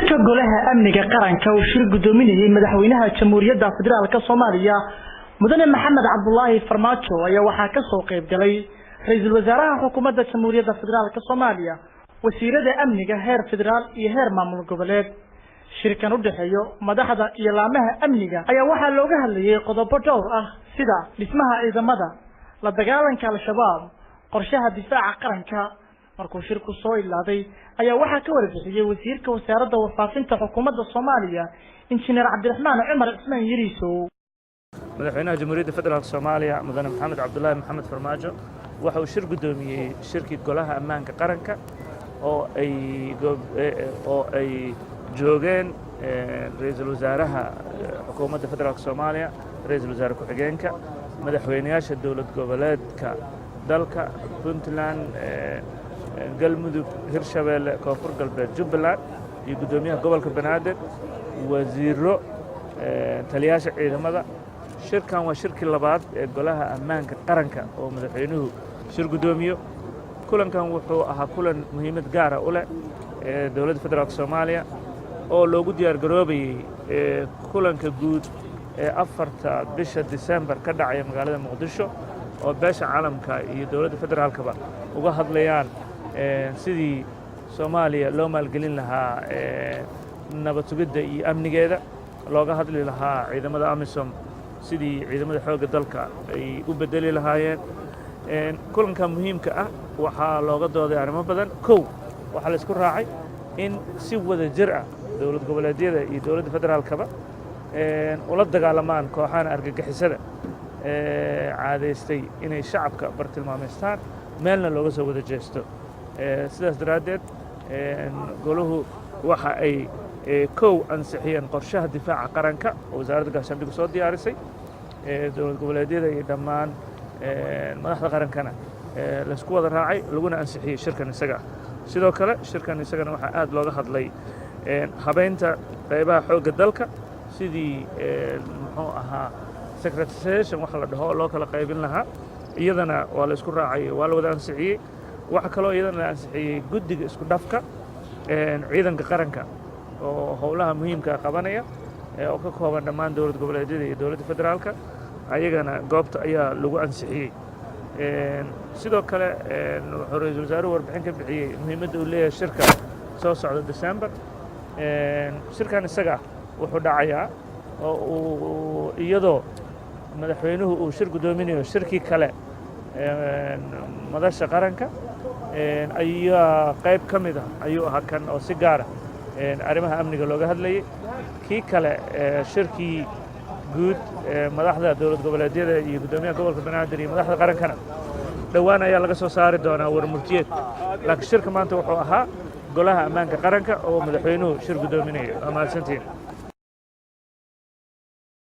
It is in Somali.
shirka golaha amniga qaranka oo shir gudoominayay madaxweynaha jamhuuriyadda federaalka Soomaaliya mudane Maxamed Cabdullaahi Farmaajo ayaa waxa ka soo qayb galay ra'iisul wasaaraha xukuumadda jamhuuriyadda federaalka Soomaaliya wasiirada amniga heer federaal iyo heer maamul goboleed shirkan u dhaxeeyo madaxda iyo laamaha amniga ayaa waxa looga hadlayay qodobo dhowr ah sida dhismaha ciidamada la dagaalanka al-shabaab qorshaha difaaca qaranka markuu shirku soo ilaaday ayaa waxa ka warbixiyay wasiirka wasaaradda warfaafinta xukuumadda Soomaaliya injineer Cabdiraxmaan Cumar Ismaan Yariiso madaxweynaha jamhuuriyadda federaalka Soomaaliya mudane Maxamed Cabdullaahi Maxamed Farmaajo waxa uu shir gudoomiyay shirkii golaha ammaanka qaranka oo ay joogeen ra'iisul wasaaraha xukuumadda federaalka Soomaaliya ra'iisul wasaare ku-xigeenka madaxweynayaasha dawlad goboleedka dalka Puntland galmudug hirshabeelle koonfur galbeed jubbaland iyo gudoomiyaha gobolka banaadir wasiiro taliyaasha ciidamada shirkan waa shirkii labaad ee golaha ammaanka qaranka oo madaxweynuhu shir gudoomiyo kulankan wuxuu ahaa kulan muhiimad gaar ah u leh dawladda federaalka Soomaaliya oo loogu diyaar garoobayay kulanka guud ee 4 bisha December ka dhacaya magaalada Muqdisho oo beesha caalamka iyo dawladda federaalkaba uga hadlayaan sidii Soomaaliya loo maalgelin lahaa nabad sugidda iyo amnigeeda looga hadli lahaa ciidamada AMISOM sidii ciidamada xoogga dalka ay u bedeli lahaayeen kulanka muhiimka ah waxa looga dooday arrimo badan waxa la isku raacay in si wada jir ah dawlad goboleedyada iyo dawladda federaalkaba ula dagaalamaan kooxaha argagixisada caadeystay inay shacabka bartilmaameystaan meelna looga soo wada jeesto sidaas daraaddeed goluhu waxa ay ansixiyeen qorshaha difaaca qaranka oo wasaaradda gaashaandhigga soo diyaarisay dawlad goboleedyada iyo dhammaan madaxda qarankana la isku wada raacay laguna ansixiyey shirkan isaga sidoo kale shirkan isagana waxaa aad looga hadlay habeynta qaybaha xoogga dalka sidii muxuu ahaa secretariation waxa la dhaho loo kala qaybin lahaa iyadana waa la isku raacay waa la wada ansixiyey waxa kaloo iyadana la ansixiyey guddiga isku dhafka ciidanka qaranka oo howlaha muhiimka qabanaya oo ka kooban dhammaan dawlad goboleedyada iyo dawladda federaalka ayagana goobta ayaa lagu ansixiyey sidoo kale wuxuu ra'iisul wasaaruhu warbixin ka bixiyey muhiimadda uu leeyahay shirka soo socda December shirkan isaga wuxuu dhacayaa oo iyadoo madaxweynuhu uu shir gudoominayo shirkii kale madasha qaranka ayaa qayb ka mid ah ayuu ahaa kan oo si gaar ah arrimaha amniga looga hadlayay kii kale shirkii guud madaxda dawlad goboleedyada iyo gudoomiyaha gobolka banaadir iyo madaxda qarankana dhowaan ayaa laga soo saari doonaa warmurtiyeed laakiin shirka maanta wuxuu ahaa golaha ammaanka qaranka oo madaxweynuhu shir gudoominayo mahadsantiin